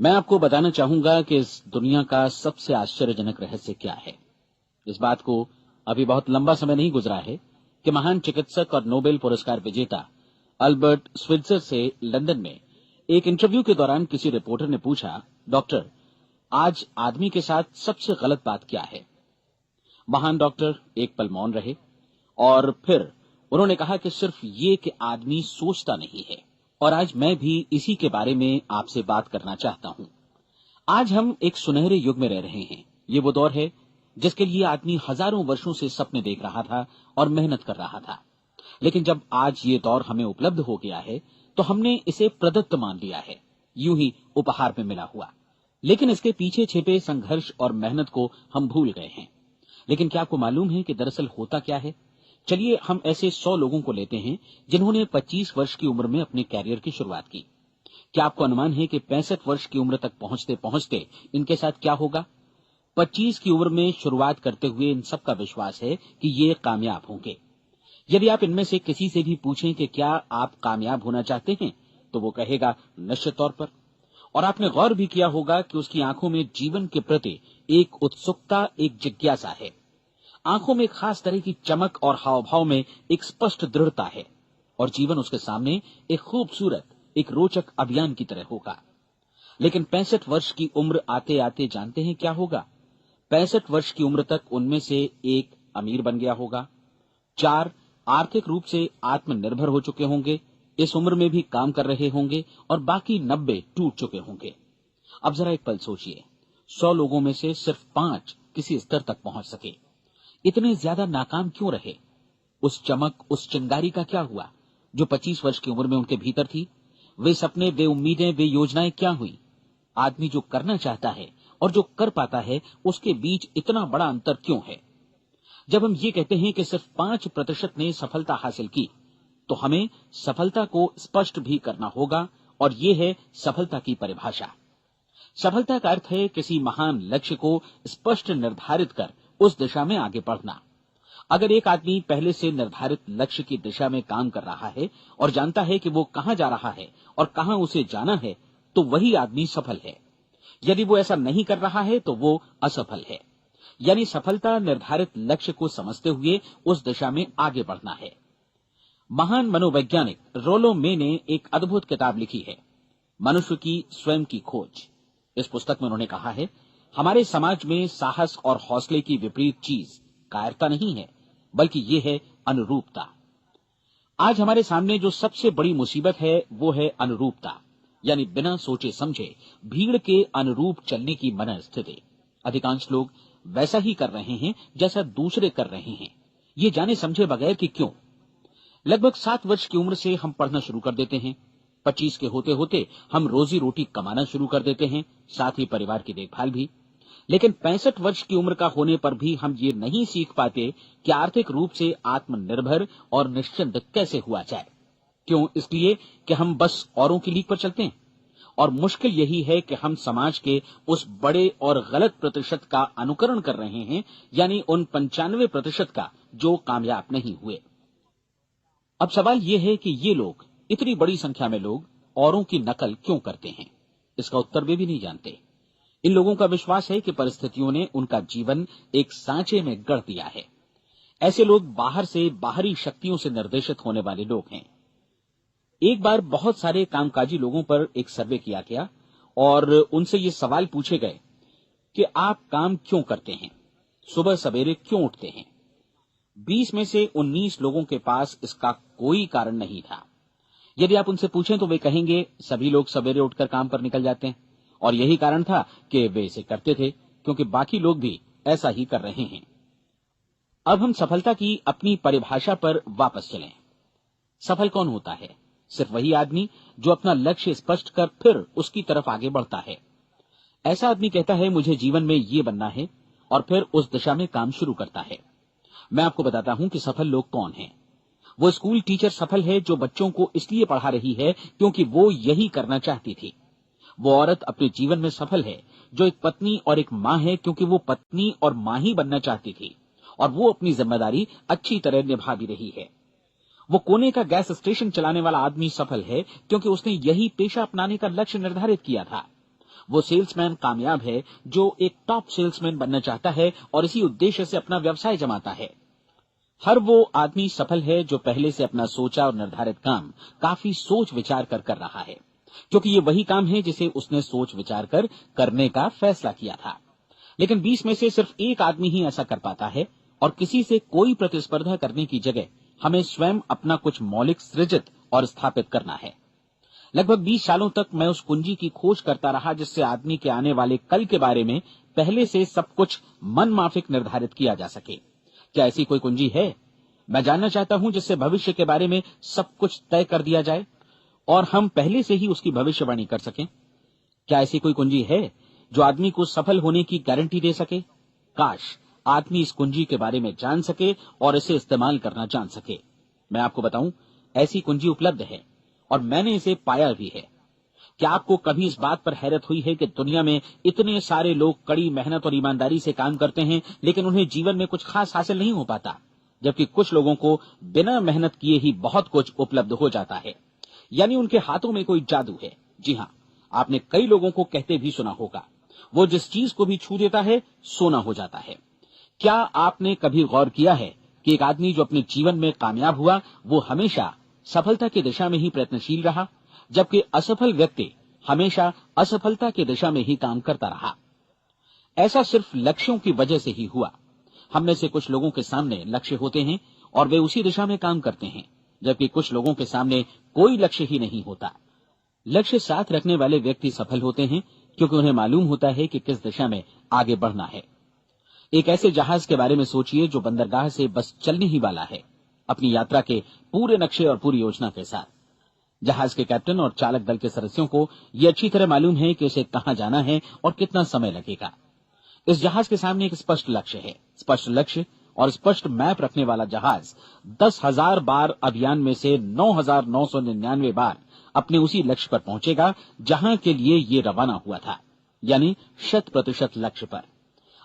मैं आपको बताना चाहूंगा कि इस दुनिया का सबसे आश्चर्यजनक रहस्य क्या है। इस बात को अभी बहुत लंबा समय नहीं गुजरा है कि महान चिकित्सक और नोबेल पुरस्कार विजेता अल्बर्ट स्विट्जर से लंदन में एक इंटरव्यू के दौरान किसी रिपोर्टर ने पूछा, डॉक्टर, आज आदमी के साथ सबसे गलत बात क्या है। महान डॉक्टर एक पल मौन रहे और फिर उन्होंने कहा कि सिर्फ ये कि आदमी सोचता नहीं है। और आज मैं भी इसी के बारे में आपसे बात करना चाहता हूं। आज हम एक सुनहरे युग में रह रहे हैं। ये वो दौर है जिसके लिए आदमी हजारों वर्षों से सपने देख रहा था और मेहनत कर रहा था। लेकिन जब आज ये दौर हमें उपलब्ध हो गया है तो हमने इसे प्रदत्त मान लिया है, यूं ही उपहार में मिला हुआ। लेकिन इसके पीछे छिपे संघर्ष और मेहनत को हम भूल गए हैं। लेकिन क्या आपको मालूम है कि दरअसल होता क्या है? चलिए हम ऐसे 100 लोगों को लेते हैं जिन्होंने 25 वर्ष की उम्र में अपने कैरियर की शुरुआत की। क्या आपको अनुमान है कि 65 वर्ष की उम्र तक पहुंचते पहुंचते इनके साथ क्या होगा? 25 की उम्र में शुरुआत करते हुए इन सबका विश्वास है कि ये कामयाब होंगे। यदि आप इनमें से किसी से भी पूछें कि क्या आप कामयाब होना चाहते हैं, तो वो कहेगा निश्चित तौर पर। और आपने गौर भी किया होगा कि उसकी आंखों में जीवन के प्रति एक उत्सुकता, एक जिज्ञासा है। आंखों में एक खास तरह की चमक और हाव भाव में एक स्पष्ट दृढ़ता है। और जीवन उसके सामने एक खूबसूरत, एक रोचक अभियान की तरह होगा। लेकिन 65 वर्ष की उम्र आते आते जानते हैं क्या होगा? 65 वर्ष की उम्र तक उनमें से एक अमीर बन गया होगा, 4 आर्थिक रूप से आत्मनिर्भर हो चुके होंगे, इस उम्र में भी काम कर रहे होंगे, और बाकी 90 टूट चुके होंगे। अब जरा एक पल सोचिए, 100 लोगों में से सिर्फ 5 किसी स्तर तक पहुंच सके। इतने ज्यादा नाकाम क्यों रहे? उस चमक, उस चिंगारी का क्या हुआ जो 25 वर्ष की उम्र में उनके भीतर थी? वे सपने, वे उम्मीदें, वे योजनाएं क्या हुई? आदमी जो करना चाहता है और जो कर पाता है, उसके बीच इतना बड़ा अंतर क्यों है? जब हम ये कहते हैं कि सिर्फ 5% ने सफलता हासिल की, तो हमें सफलता को स्पष्ट भी करना होगा, और ये है सफलता की परिभाषा। सफलता का अर्थ है किसी महान लक्ष्य को स्पष्ट निर्धारित कर उस दिशा में आगे बढ़ना। अगर एक आदमी पहले से निर्धारित लक्ष्य की दिशा में काम कर रहा है और जानता है कि वो कहां जा रहा है और कहां उसे जाना है, तो वही आदमी सफल है। यदि वो ऐसा नहीं कर रहा है तो वो असफल है। यानी सफलता निर्धारित लक्ष्य को समझते हुए उस दिशा में आगे बढ़ना है। महान मनोवैज्ञानिक रोलो मे ने एक अद्भुत किताब लिखी है, मनुष्य की स्वयं की खोज। इस पुस्तक में उन्होंने कहा है, हमारे समाज में साहस और हौसले की विपरीत चीज कायरता नहीं है, बल्कि ये है अनुरूपता। आज हमारे सामने जो सबसे बड़ी मुसीबत है वो है अनुरूपता, यानी बिना सोचे समझे भीड़ के अनुरूप चलने की मनस्थिति। अधिकांश लोग वैसा ही कर रहे हैं जैसा दूसरे कर रहे हैं, ये जाने समझे बगैर कि क्यों। लगभग 7 वर्ष की उम्र से हम पढ़ना शुरू कर देते हैं। 25 के होते होते हम रोजी रोटी कमाना शुरू कर देते हैं, साथ ही परिवार की देखभाल भी। लेकिन 65 वर्ष की उम्र का होने पर भी हम ये नहीं सीख पाते कि आर्थिक रूप से आत्मनिर्भर और निश्चिंत कैसे हुआ जाए। क्यों? इसलिए कि हम बस औरों की लीक पर चलते हैं। और मुश्किल यही है कि हम समाज के उस बड़े और गलत प्रतिशत का अनुकरण कर रहे हैं, यानी उन 95% का जो कामयाब नहीं हुए। अब सवाल यह है कि ये लोग, इतनी बड़ी संख्या में लोग, औरों की नकल क्यों करते हैं? इसका उत्तर वे भी नहीं जानते। इन लोगों का विश्वास है कि परिस्थितियों ने उनका जीवन एक सांचे में गढ़ दिया है। ऐसे लोग बाहर से, बाहरी शक्तियों से निर्देशित होने वाले लोग हैं। एक बार बहुत सारे कामकाजी लोगों पर एक सर्वे किया गया और उनसे ये सवाल पूछे गए कि आप काम क्यों करते हैं, सुबह सवेरे क्यों उठते हैं। 20 में से 19 लोगों के पास इसका कोई कारण नहीं था। यदि आप उनसे पूछें तो वे कहेंगे सभी लोग सवेरे उठकर काम पर निकल जाते हैं, और यही कारण था कि वे इसे करते थे क्योंकि बाकी लोग भी ऐसा ही कर रहे हैं। अब हम सफलता की अपनी परिभाषा पर वापस चलें। सफल कौन होता है? सिर्फ वही आदमी जो अपना लक्ष्य स्पष्ट कर फिर उसकी तरफ आगे बढ़ता है। ऐसा आदमी कहता है मुझे जीवन में ये बनना है, और फिर उस दिशा में काम शुरू करता है। मैं आपको बताता हूं कि सफल लोग कौन हैं। वो स्कूल टीचर सफल है जो बच्चों को इसलिए पढ़ा रही है क्योंकि वो यही करना चाहती थी। वो औरत अपने जीवन में सफल है जो एक पत्नी और एक मां है क्योंकि वो पत्नी और मां ही बनना चाहती थी, और वो अपनी जिम्मेदारी अच्छी तरह निभा भी रही है। वो कोने का गैस स्टेशन चलाने वाला आदमी सफल है क्योंकि उसने यही पेशा अपनाने का लक्ष्य निर्धारित किया था। वो सेल्समैन कामयाब है जो एक टॉप सेल्समैन बनना चाहता है और इसी उद्देश्य से अपना व्यवसाय जमाता है। हर वो आदमी सफल है जो पहले से अपना सोचा और निर्धारित काम काफी सोच विचार कर रहा है, क्योंकि ये वही काम है जिसे उसने सोच विचार कर करने का फैसला किया था। लेकिन 20 में से सिर्फ एक आदमी ही ऐसा कर पाता है, और किसी से कोई प्रतिस्पर्धा करने की जगह हमें स्वयं अपना कुछ मौलिक सृजित और स्थापित करना है। लगभग 20 सालों तक मैं उस कुंजी की खोज करता रहा जिससे आदमी के आने वाले कल के बारे में पहले से सब कुछ मन माफिक निर्धारित किया जा सके। क्या ऐसी कोई कुंजी है? मैं जानना चाहता हूं जिससे भविष्य के बारे में सब कुछ तय कर दिया जाए और हम पहले से ही उसकी भविष्यवाणी कर सकें। क्या ऐसी कोई कुंजी है जो आदमी को सफल होने की गारंटी दे सके? काश आदमी इस कुंजी के बारे में जान सके और इसे इस्तेमाल करना जान सके। मैं आपको बताऊं, ऐसी कुंजी उपलब्ध है और मैंने इसे पाया भी है। क्या आपको कभी इस बात पर हैरत हुई है कि दुनिया में इतने सारे लोग कड़ी मेहनत और ईमानदारी से काम करते हैं, लेकिन उन्हें जीवन में कुछ खास हासिल नहीं हो पाता, जबकि कुछ लोगों को बिना मेहनत किए ही बहुत कुछ उपलब्ध हो जाता है। यानी उनके हाथों में कोई जादू है। जी हां, आपने कई लोगों को कहते भी सुना होगा, वो जिस चीज को भी छू देता है सोना हो जाता है। क्या आपने कभी गौर किया है कि एक आदमी जो अपने जीवन में कामयाब हुआ वो हमेशा सफलता की दिशा में ही प्रयत्नशील रहा, जबकि असफल व्यक्ति हमेशा असफलता की दिशा में ही काम करता रहा? ऐसा सिर्फ लक्ष्यों की वजह से ही हुआ। हम में से कुछ लोगों के सामने लक्ष्य होते हैं और वे उसी दिशा में काम करते हैं, जबकि कुछ लोगों के सामने कोई लक्ष्य ही नहीं होता। लक्ष्य साथ रखने वाले व्यक्ति सफल होते हैं क्योंकि उन्हें मालूम होता है कि किस दिशा में आगे बढ़ना है। एक ऐसे जहाज के बारे में सोचिए जो बंदरगाह से बस चलने ही वाला है, अपनी यात्रा के पूरे नक्शे और पूरी योजना के साथ। जहाज के कैप्टन और चालक दल के सदस्यों को यह अच्छी तरह मालूम है कि उसे कहां जाना है और कितना समय लगेगा। इस जहाज के सामने एक स्पष्ट लक्ष्य है। स्पष्ट लक्ष्य और स्पष्ट मैप रखने वाला जहाज 10,000 बार अभियान में से 9,999 बार अपने उसी लक्ष्य पर पहुंचेगा जहां के लिए ये रवाना हुआ था, यानी 100% लक्ष्य पर।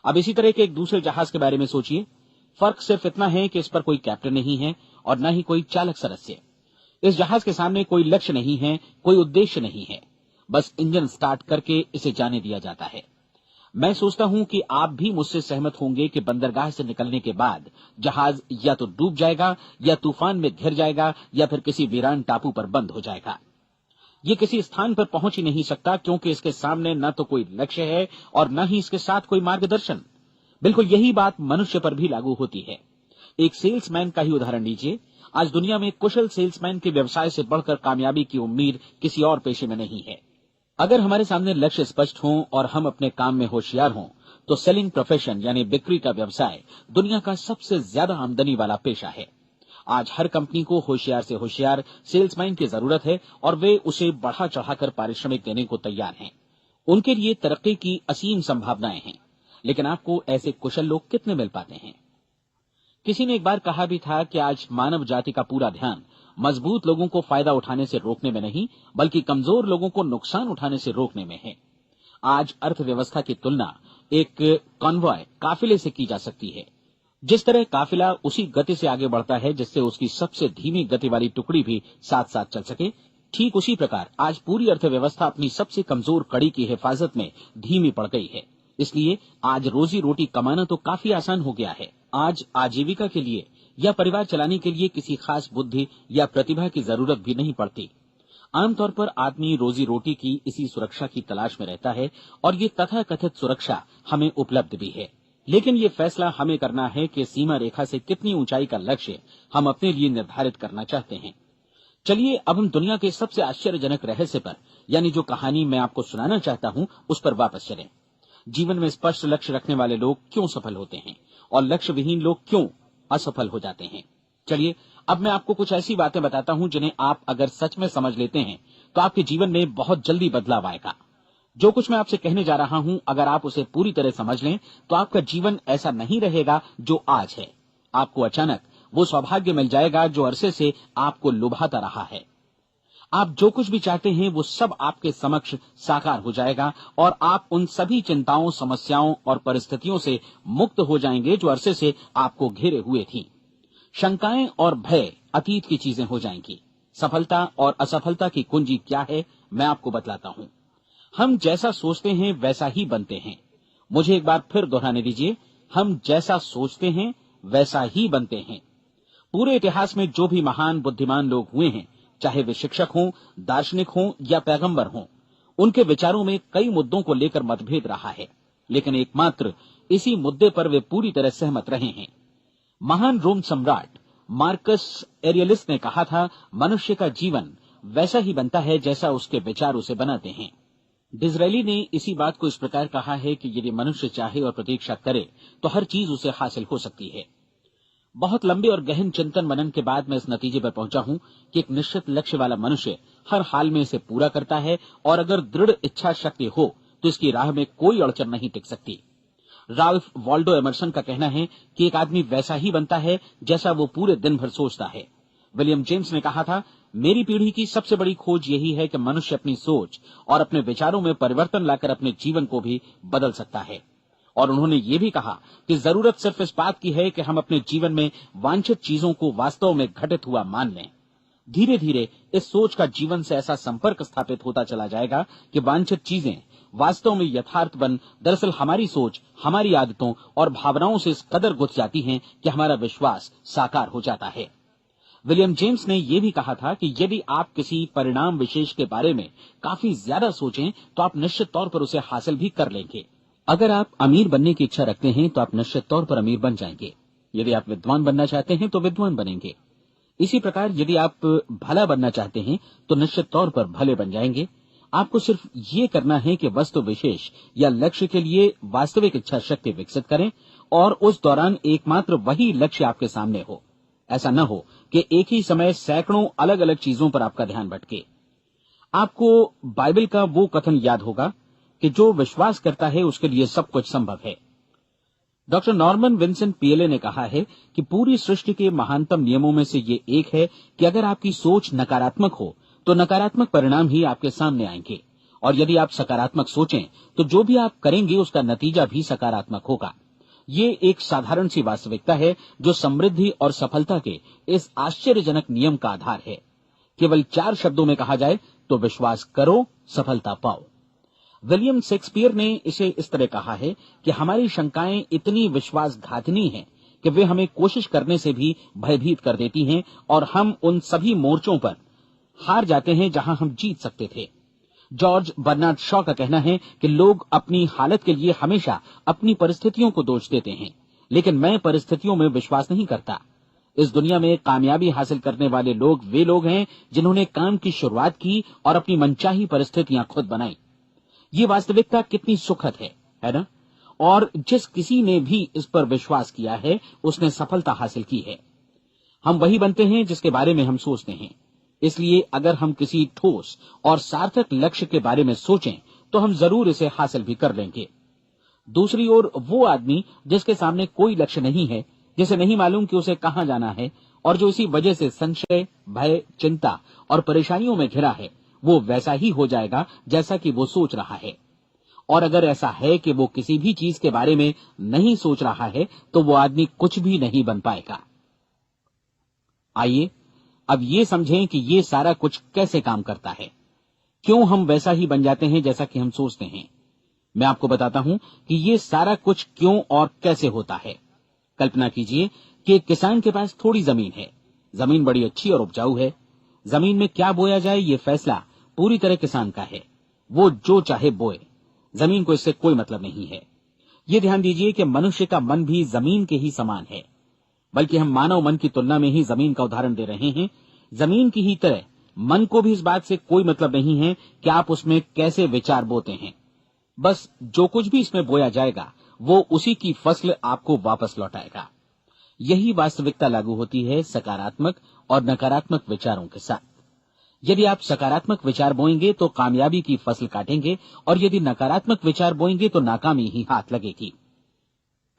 अब इसी तरह के एक दूसरे जहाज के बारे में सोचिए। फर्क सिर्फ इतना है कि इस पर कोई कैप्टन नहीं है और न ही कोई चालक सदस्य। इस जहाज के सामने कोई लक्ष्य नहीं है, कोई उद्देश्य नहीं है, बस इंजन स्टार्ट करके इसे जाने दिया जाता है। मैं सोचता हूं कि आप भी मुझसे सहमत होंगे कि बंदरगाह से निकलने के बाद जहाज या तो डूब जाएगा या तूफान में घिर जाएगा या फिर किसी वीरान टापू पर बंद हो जाएगा। ये किसी स्थान पर पहुंच ही नहीं सकता क्योंकि इसके सामने न तो कोई लक्ष्य है और न ही इसके साथ कोई मार्गदर्शन। बिल्कुल यही बात मनुष्य पर भी लागू होती है। एक सेल्समैन का ही उदाहरण लीजिए। आज दुनिया में कुशल सेल्समैन के व्यवसाय से बढ़कर कामयाबी की उम्मीद किसी और पेशे में नहीं है। अगर हमारे सामने लक्ष्य स्पष्ट हों और हम अपने काम में होशियार हों तो सेलिंग प्रोफेशन यानी बिक्री का व्यवसाय दुनिया का सबसे ज्यादा आमदनी वाला पेशा है। आज हर कंपनी को होशियार से होशियार सेल्समैन की जरूरत है और वे उसे बढ़ा चढ़ाकर पारिश्रमिक देने को तैयार हैं। उनके लिए तरक्की की असीम संभावनाएं हैं, लेकिन आपको ऐसे कुशल लोग कितने मिल पाते हैं? किसी ने एक बार कहा भी था कि आज मानव जाति का पूरा ध्यान मजबूत लोगों को फायदा उठाने से रोकने में नहीं, बल्कि कमजोर लोगों को नुकसान उठाने से रोकने में है। आज अर्थव्यवस्था की तुलना एक कॉन्वॉय काफिले से की जा सकती है। जिस तरह काफिला उसी गति से आगे बढ़ता है जिससे उसकी सबसे धीमी गति वाली टुकड़ी भी साथ साथ चल सके, ठीक उसी प्रकार आज पूरी अर्थव्यवस्था अपनी सबसे कमजोर कड़ी की हिफाजत में धीमी पड़ गई है। इसलिए आज रोजी रोटी कमाना तो काफी आसान हो गया है। आज आजीविका के लिए या परिवार चलाने के लिए किसी खास बुद्धि या प्रतिभा की जरूरत भी नहीं पड़ती। आमतौर पर आदमी रोजी रोटी की इसी सुरक्षा की तलाश में रहता है और ये तथाकथित सुरक्षा हमें उपलब्ध भी है। लेकिन ये फैसला हमें करना है कि सीमा रेखा से कितनी ऊंचाई का लक्ष्य हम अपने लिए निर्धारित करना चाहते हैं। चलिए अब हम दुनिया के सबसे आश्चर्यजनक रहस्य पर, यानी जो कहानी मैं आपको सुनाना चाहता हूं, उस पर वापस चलें। जीवन में स्पष्ट लक्ष्य रखने वाले लोग क्यों सफल होते हैं और लक्ष्य विहीन लोग क्यों असफल हो जाते हैं? चलिए अब मैं आपको कुछ ऐसी बातें बताता हूं जिन्हें आप अगर सच में समझ लेते हैं तो आपके जीवन में बहुत जल्दी बदलाव आएगा। जो कुछ मैं आपसे कहने जा रहा हूं, अगर आप उसे पूरी तरह समझ लें तो आपका जीवन ऐसा नहीं रहेगा जो आज है। आपको अचानक वो सौभाग्य मिल जाएगा जो अरसे से आपको लुभाता रहा है। आप जो कुछ भी चाहते हैं वो सब आपके समक्ष साकार हो जाएगा और आप उन सभी चिंताओं, समस्याओं और परिस्थितियों से मुक्त हो जाएंगे जो अरसे से आपको घेरे हुए थी। शंकाएं और भय अतीत की चीजें हो जाएंगी। सफलता और असफलता की कुंजी क्या है, मैं आपको बतलाता हूं। हम जैसा सोचते हैं वैसा ही बनते हैं। मुझे एक बार फिर दोहराने दीजिए, हम जैसा सोचते हैं वैसा ही बनते हैं। पूरे इतिहास में जो भी महान बुद्धिमान लोग हुए हैं, चाहे वे शिक्षक हों, दार्शनिक हों या पैगंबर हों, उनके विचारों में कई मुद्दों को लेकर मतभेद रहा है, लेकिन एकमात्र इसी मुद्दे पर वे पूरी तरह सहमत रहे हैं। महान रोम सम्राट मार्कस एरियलिस ने कहा था, मनुष्य का जीवन वैसा ही बनता है जैसा उसके विचार उसे बनाते हैं। डिज़रायली ने इसी बात को इस प्रकार कहा है कि यदि मनुष्य चाहे और प्रतीक्षा करे तो हर चीज उसे हासिल हो सकती है। बहुत लंबे और गहन चिंतन मनन के बाद मैं इस नतीजे पर पहुंचा हूं कि एक निश्चित लक्ष्य वाला मनुष्य हर हाल में इसे पूरा करता है, और अगर दृढ़ इच्छा शक्ति हो तो इसकी राह में कोई अड़चन नहीं टिक सकती। राल्फ वॉल्डो एमर्सन का कहना है कि एक आदमी वैसा ही बनता है जैसा वो पूरे दिन भर सोचता है। विलियम जेम्स ने कहा था, मेरी पीढ़ी की सबसे बड़ी खोज यही है कि मनुष्य अपनी सोच और अपने विचारों में परिवर्तन लाकर अपने जीवन को भी बदल सकता है। और उन्होंने ये भी कहा कि जरूरत सिर्फ इस बात की है कि हम अपने जीवन में वांछित चीजों को वास्तव में घटित हुआ मान लें। धीरे धीरे इस सोच का जीवन से ऐसा संपर्क स्थापित होता चला जाएगा कि वांछित चीजें वास्तव में यथार्थ बन दरअसल हमारी सोच, हमारी आदतों और भावनाओं से इस कदर गुथ जाती हैं कि हमारा विश्वास साकार हो जाता है। विलियम जेम्स ने यह भी कहा था कि यदि आप किसी परिणाम विशेष के बारे में काफी ज्यादा सोचें तो आप निश्चित तौर पर उसे हासिल भी कर लेंगे। अगर आप अमीर बनने की इच्छा रखते हैं तो आप निश्चित तौर पर अमीर बन जाएंगे। यदि आप विद्वान बनना चाहते हैं तो विद्वान बनेंगे। इसी प्रकार यदि आप भला बनना चाहते हैं तो निश्चित तौर पर भले बन जाएंगे। आपको सिर्फ ये करना है कि वस्तु विशेष या लक्ष्य के लिए वास्तविक इच्छा शक्ति विकसित करें, और उस दौरान एकमात्र वही लक्ष्य आपके सामने हो। ऐसा न हो कि एक ही समय सैकड़ों अलग अलग चीजों पर आपका ध्यान भटके। आपको बाइबल का वो कथन याद होगा कि जो विश्वास करता है उसके लिए सब कुछ संभव है। डॉक्टर नॉर्मन विंसेंट पीएले ने कहा है कि पूरी सृष्टि के महानतम नियमों में से ये एक है कि अगर आपकी सोच नकारात्मक हो तो नकारात्मक परिणाम ही आपके सामने आएंगे, और यदि आप सकारात्मक सोचें तो जो भी आप करेंगे उसका नतीजा भी सकारात्मक होगा। ये एक साधारण सी वास्तविकता है जो समृद्धि और सफलता के इस आश्चर्यजनक नियम का आधार है। केवल 4 शब्दों में कहा जाए तो विश्वास करो, सफलता पाओ। विलियम शेक्सपियर ने इसे इस तरह कहा है कि हमारी शंकाएं इतनी विश्वासघातिनी हैं कि वे हमें कोशिश करने से भी भयभीत कर देती हैं, और हम उन सभी मोर्चों पर हार जाते हैं जहां हम जीत सकते थे। जॉर्ज बर्नार्ड शॉ का कहना है कि लोग अपनी हालत के लिए हमेशा अपनी परिस्थितियों को दोष देते हैं, लेकिन मैं परिस्थितियों में विश्वास नहीं करता। इस दुनिया में कामयाबी हासिल करने वाले लोग वे लोग हैं जिन्होंने काम की शुरुआत की और अपनी मनचाही परिस्थितियां खुद बनाई। ये वास्तविकता कितनी सुखद है ना? और जिस किसी ने भी इस पर विश्वास किया है उसने सफलता हासिल की है। हम वही बनते हैं जिसके बारे में हम सोचते हैं। इसलिए अगर हम किसी ठोस और सार्थक लक्ष्य के बारे में सोचें तो हम जरूर इसे हासिल भी कर लेंगे। दूसरी ओर वो आदमी जिसके सामने कोई लक्ष्य नहीं है, जिसे नहीं मालूम कि उसे कहां जाना है, और जो इसी वजह से संशय, भय, चिंता और परेशानियों में घिरा है, वो वैसा ही हो जाएगा जैसा कि वो सोच रहा है। और अगर ऐसा है कि वो किसी भी चीज के बारे में नहीं सोच रहा है तो वो आदमी कुछ भी नहीं बन पाएगा। आइए अब ये समझें कि ये सारा कुछ कैसे काम करता है, क्यों हम वैसा ही बन जाते हैं जैसा कि हम सोचते हैं। मैं आपको बताता हूं कि ये सारा कुछ क्यों और कैसे होता है। कल्पना कीजिए कि एक किसान के पास थोड़ी जमीन है। जमीन बड़ी अच्छी और उपजाऊ है। जमीन में क्या बोया जाए ये फैसला पूरी तरह किसान का है। वो जो चाहे बोए, जमीन को इससे कोई मतलब नहीं है। ये ध्यान दीजिए कि मनुष्य का मन भी जमीन के ही समान है, बल्कि हम मानव मन की तुलना में ही जमीन का उदाहरण दे रहे हैं। जमीन की ही तरह मन को भी इस बात से कोई मतलब नहीं है कि आप उसमें कैसे विचार बोते हैं। बस जो कुछ भी इसमें बोया जाएगा वो उसी की फसल आपको वापस लौटाएगा। यही वास्तविकता लागू होती है सकारात्मक और नकारात्मक विचारों के साथ। यदि आप सकारात्मक विचार बोएंगे तो कामयाबी की फसल काटेंगे, और यदि नकारात्मक विचार बोएंगे तो नाकामी ही हाथ लगेगी।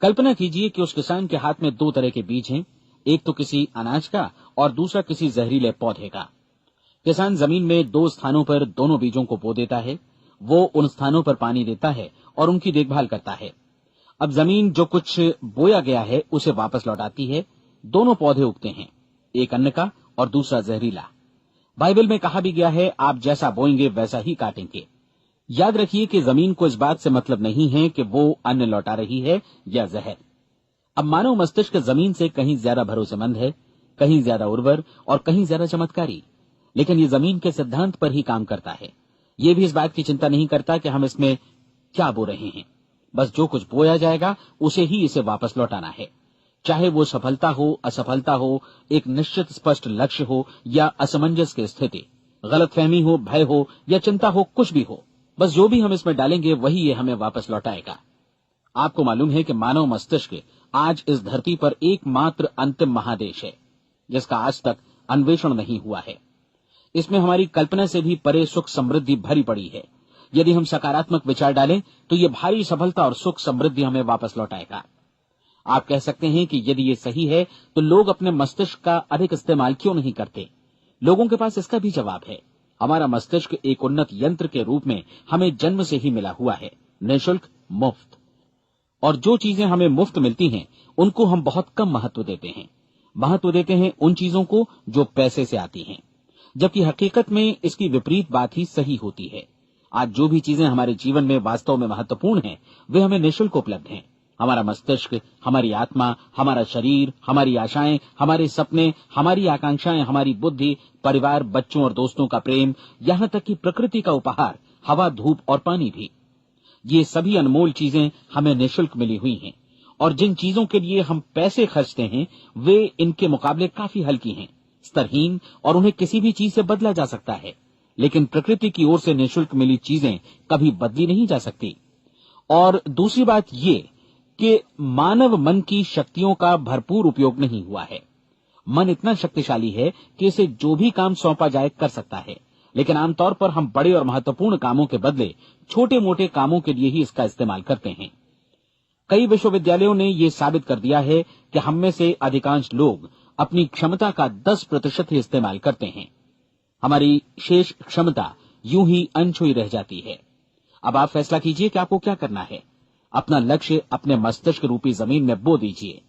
कल्पना कीजिए कि उस किसान के हाथ में 2 तरह के बीज हैं, एक तो किसी अनाज का और दूसरा किसी जहरीले पौधे का। किसान जमीन में 2 स्थानों पर दोनों बीजों को बो देता है। वो उन स्थानों पर पानी देता है और उनकी देखभाल करता है। अब जमीन जो कुछ बोया गया है उसे वापस लौटाती है। दोनों पौधे उगते हैं, एक अन्न का और दूसरा जहरीला। बाइबल में कहा भी गया है, आप जैसा बोएंगे वैसा ही काटेंगे। याद रखिए कि जमीन को इस बात से मतलब नहीं है कि वो अन्न लौटा रही है या जहर। अब मानव मस्तिष्क जमीन से कहीं ज्यादा भरोसेमंद है, कहीं ज्यादा उर्वर और कहीं ज्यादा चमत्कारी, लेकिन ये जमीन के सिद्धांत पर ही काम करता है। ये भी इस बात की चिंता नहीं करता कि हम इसमें क्या बो रहे हैं। बस जो कुछ बोया जाएगा उसे ही इसे वापस लौटाना है, चाहे वो सफलता हो, असफलता हो, एक निश्चित स्पष्ट लक्ष्य हो या असमंजस की स्थिति, गलतफहमी हो, भय हो या चिंता हो, कुछ भी हो, बस जो भी हम इसमें डालेंगे वही ये हमें वापस लौटाएगा। आपको मालूम है कि मानव मस्तिष्क आज इस धरती पर एकमात्र अंतिम महादेश है जिसका आज तक अन्वेषण नहीं हुआ है। इसमें हमारी कल्पना से भी परे सुख समृद्धि भरी पड़ी है। यदि हम सकारात्मक विचार डालें तो ये भारी सफलता और सुख समृद्धि हमें वापस लौटाएगा। आप कह सकते हैं कि यदि ये सही है तो लोग अपने मस्तिष्क का अधिक इस्तेमाल क्यों नहीं करते? लोगों के पास इसका भी जवाब है। हमारा मस्तिष्क एक उन्नत यंत्र के रूप में हमें जन्म से ही मिला हुआ है, निःशुल्क, मुफ्त। और जो चीजें हमें मुफ्त मिलती हैं उनको हम बहुत कम महत्व देते हैं। महत्व देते हैं उन चीजों को जो पैसे से आती हैं, जबकि हकीकत में इसकी विपरीत बात ही सही होती है। आज जो भी चीजें हमारे जीवन में वास्तव में महत्वपूर्ण हैं वे हमें निःशुल्क उपलब्ध हैं। हमारा मस्तिष्क, हमारी आत्मा, हमारा शरीर, हमारी आशाएं, हमारे सपने, हमारी आकांक्षाएं, हमारी बुद्धि, परिवार, बच्चों और दोस्तों का प्रेम, यहां तक कि प्रकृति का उपहार, हवा, धूप और पानी भी, ये सभी अनमोल चीजें हमें निःशुल्क मिली हुई हैं। और जिन चीजों के लिए हम पैसे खर्चते हैं वे इनके मुकाबले काफी हल्की हैं, स्तरहीन, और उन्हें किसी भी चीज से बदला जा सकता है। लेकिन प्रकृति की ओर से निःशुल्क मिली चीजें कभी बदली नहीं जा सकती। और दूसरी बात ये कि मानव मन की शक्तियों का भरपूर उपयोग नहीं हुआ है। मन इतना शक्तिशाली है कि इसे जो भी काम सौंपा जाए कर सकता है, लेकिन आमतौर पर हम बड़े और महत्वपूर्ण कामों के बदले छोटे मोटे कामों के लिए ही इसका इस्तेमाल करते हैं। कई विश्वविद्यालयों ने यह साबित कर दिया है कि हम में से अधिकांश लोग अपनी क्षमता का 10% ही इस्तेमाल करते हैं। हमारी शेष क्षमता यूं ही अनछुई रह जाती है। अब आप फैसला कीजिए कि आपको क्या करना है। अपना लक्ष्य अपने मस्तिष्क रूपी जमीन में बो दीजिए।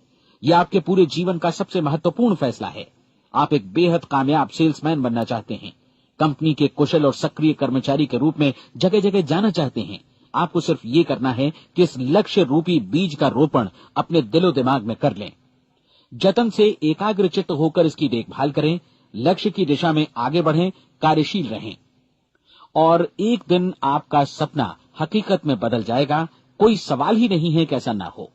यह आपके पूरे जीवन का सबसे महत्वपूर्ण फैसला है। आप एक बेहद कामयाब सेल्समैन बनना चाहते हैं, कंपनी के कुशल और सक्रिय कर्मचारी के रूप में जगह जगह जाना चाहते हैं। आपको सिर्फ ये करना है कि इस लक्ष्य रूपी बीज का रोपण अपने दिलो दिमाग में कर लें। जतन से एकाग्रचित्त होकर इसकी देखभाल करें, लक्ष्य की दिशा में आगे बढ़ें, कार्यशील रहें, और एक दिन आपका सपना हकीकत में बदल जाएगा। कोई सवाल ही नहीं है कि ऐसा ना हो।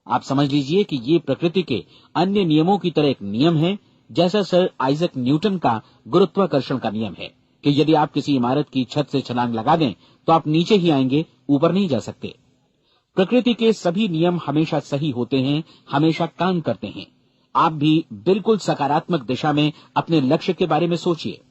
आप समझ लीजिए कि ये प्रकृति के अन्य नियमों की तरह एक नियम है, जैसा सर आइजक न्यूटन का गुरुत्वाकर्षण का नियम है कि यदि आप किसी इमारत की छत से छलांग लगा दें तो आप नीचे ही आएंगे, ऊपर नहीं जा सकते। प्रकृति के सभी नियम हमेशा सही होते हैं, हमेशा काम करते हैं। आप भी बिल्कुल सकारात्मक दिशा में अपने लक्ष्य के बारे में सोचिए।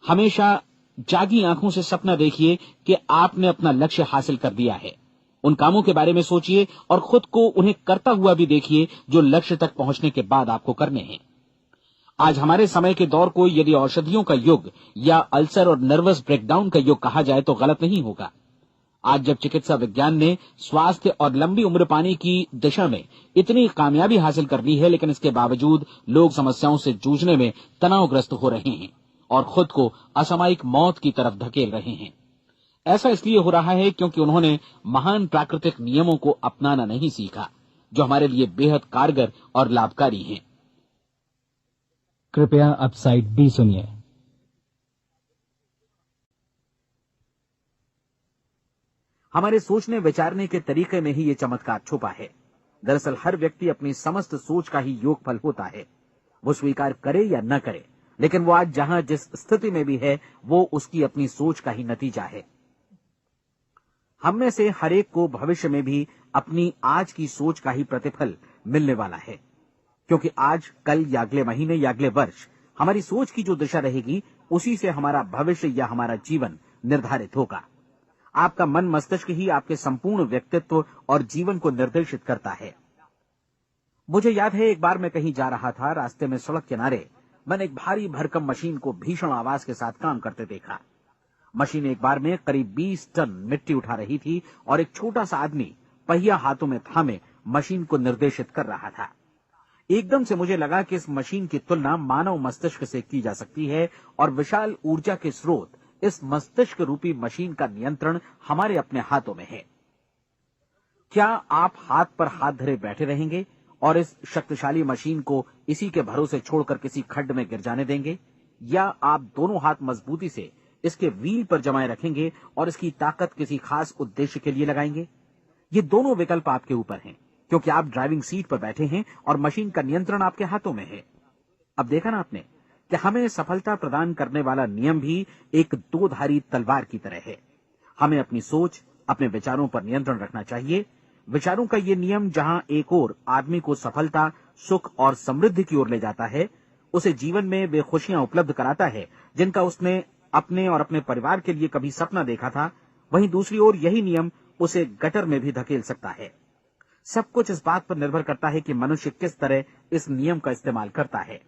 हमेशा जागी आंखों से सपना देखिए कि आपने अपना लक्ष्य हासिल कर दिया है। उन कामों के बारे में सोचिए और खुद को उन्हें करता हुआ भी देखिए जो लक्ष्य तक पहुंचने के बाद आपको करने हैं। आज हमारे समय के दौर को यदि औषधियों का युग या अल्सर और नर्वस ब्रेकडाउन का युग कहा जाए तो गलत नहीं होगा। आज जब चिकित्सा विज्ञान ने स्वास्थ्य और लंबी उम्र पाने की दिशा में इतनी कामयाबी हासिल कर ली है, लेकिन इसके बावजूद लोग समस्याओं से जूझने में तनावग्रस्त हो रहे हैं और खुद को असामयिक मौत की तरफ धकेल रहे हैं। ऐसा इसलिए हो रहा है क्योंकि उन्होंने महान प्राकृतिक नियमों को अपनाना नहीं सीखा, जो हमारे लिए बेहद कारगर और लाभकारी हैं। कृपया अब साइड बी सुनिए। हमारे सोचने विचारने के तरीके में ही ये चमत्कार छुपा है। दरअसल हर व्यक्ति अपनी समस्त सोच का ही योगफल होता है। वो स्वीकार करे या न करे, लेकिन वो आज जहां जिस स्थिति में भी है वो उसकी अपनी सोच का ही नतीजा है। हम में से हर एक को भविष्य में भी अपनी आज की सोच का ही प्रतिफल मिलने वाला है, क्योंकि आज, कल या अगले महीने या अगले वर्ष हमारी सोच की जो दिशा रहेगी उसी से हमारा भविष्य या हमारा जीवन निर्धारित होगा। आपका मन मस्तिष्क ही आपके संपूर्ण व्यक्तित्व और जीवन को निर्देशित करता है। मुझे याद है एक बार मैं कहीं जा रहा था, रास्ते में सड़क किनारे मैंने एक भारी भरकम मशीन को भीषण आवाज के साथ काम करते देखा। मशीन एक बार में करीब 20 टन मिट्टी उठा रही थी और एक छोटा सा आदमी पहिया हाथों में थामे मशीन को निर्देशित कर रहा था। एकदम से मुझे लगा कि इस मशीन की तुलना मानव मस्तिष्क से की जा सकती है और विशाल ऊर्जा के स्रोत इस मस्तिष्क रूपी मशीन का नियंत्रण हमारे अपने हाथों में है। क्या आप हाथ पर हाथ धरे बैठे रहेंगे और इस शक्तिशाली मशीन को इसी के भरोसे छोड़कर किसी खड्ड में गिर जाने देंगे, या आप दोनों हाथ मजबूती से इसके व्हील पर जमाए रखेंगे और इसकी ताकत किसी खास उद्देश्य के लिए लगाएंगे? ये दोनों विकल्प आपके ऊपर हैं, क्योंकि आप ड्राइविंग सीट पर बैठे हैं और मशीन का नियंत्रण आपके हाथों में है। अब देखा ना आपने कि हमें सफलता प्रदान करने वाला नियम भी एक दो-धारी तलवार की तरह है। हमें अपनी सोच, अपने विचारों पर नियंत्रण रखना चाहिए। विचारों का ये नियम जहां एक ओर आदमी को सफलता, सुख और समृद्धि की ओर ले जाता है, उसे जीवन में वे खुशियां उपलब्ध कराता है जिनका उसने अपने और अपने परिवार के लिए कभी सपना देखा था, वहीं दूसरी ओर यही नियम उसे गटर में भी धकेल सकता है। सब कुछ इस बात पर निर्भर करता है कि मनुष्य किस तरह इस नियम का इस्तेमाल करता है।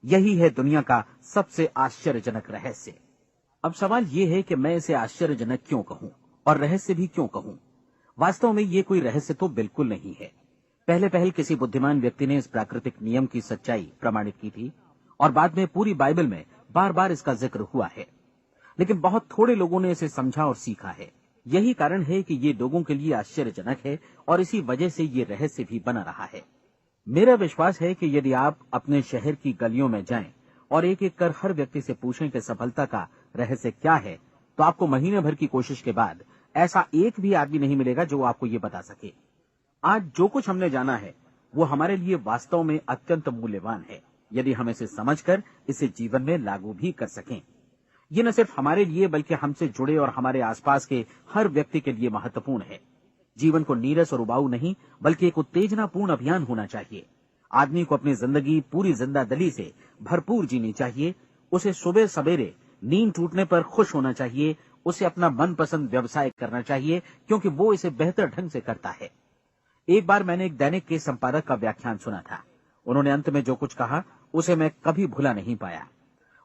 यही है दुनिया का सबसे आश्चर्यजनक रहस्य। अब सवाल यह है कि मैं इसे आश्चर्यजनक क्यों कहूं और रहस्य भी क्यों कहूं? वास्तव में ये कोई रहस्य तो बिल्कुल नहीं है। पहले किसी बुद्धिमान व्यक्ति ने इस प्राकृतिक नियम की सच्चाई प्रमाणित की थी और बाद में पूरी बाइबल में बार बार इसका जिक्र हुआ है, लेकिन बहुत थोड़े लोगों ने इसे समझा और सीखा है। यही कारण है कि ये लोगों के लिए आश्चर्यजनक है और इसी वजह से ये रहस्य भी बना रहा है। मेरा विश्वास है कि यदि आप अपने शहर की गलियों में जाएं और एक एक कर हर व्यक्ति से पूछें कि सफलता का रहस्य क्या है, तो आपको महीने भर की कोशिश के बाद ऐसा एक भी आदमी नहीं मिलेगा जो आपको ये बता सके। आज जो कुछ हमने जाना है वो हमारे लिए वास्तव में अत्यंत मूल्यवान है, यदि हम इसे समझकर इसे जीवन में लागू भी कर सकें। ये न सिर्फ हमारे लिए बल्कि हमसे जुड़े और हमारे आसपास के हर व्यक्ति के लिए महत्वपूर्ण है। जीवन को नीरस और उबाऊ नहीं बल्कि एक उत्तेजनापूर्ण अभियान होना चाहिए। आदमी को अपनी जिंदगी पूरी जिंदादिली से भरपूर जीनी चाहिए। उसे सुबह सवेरे नींद टूटने पर खुश होना चाहिए। उसे अपना मनपसंद व्यवसाय करना चाहिए, क्योंकि वो इसे बेहतर ढंग से करता है। एक बार मैंने एक दैनिक के संपादक का व्याख्यान सुना था। उन्होंने अंत में जो कुछ कहा उसे मैं कभी भुला नहीं पाया।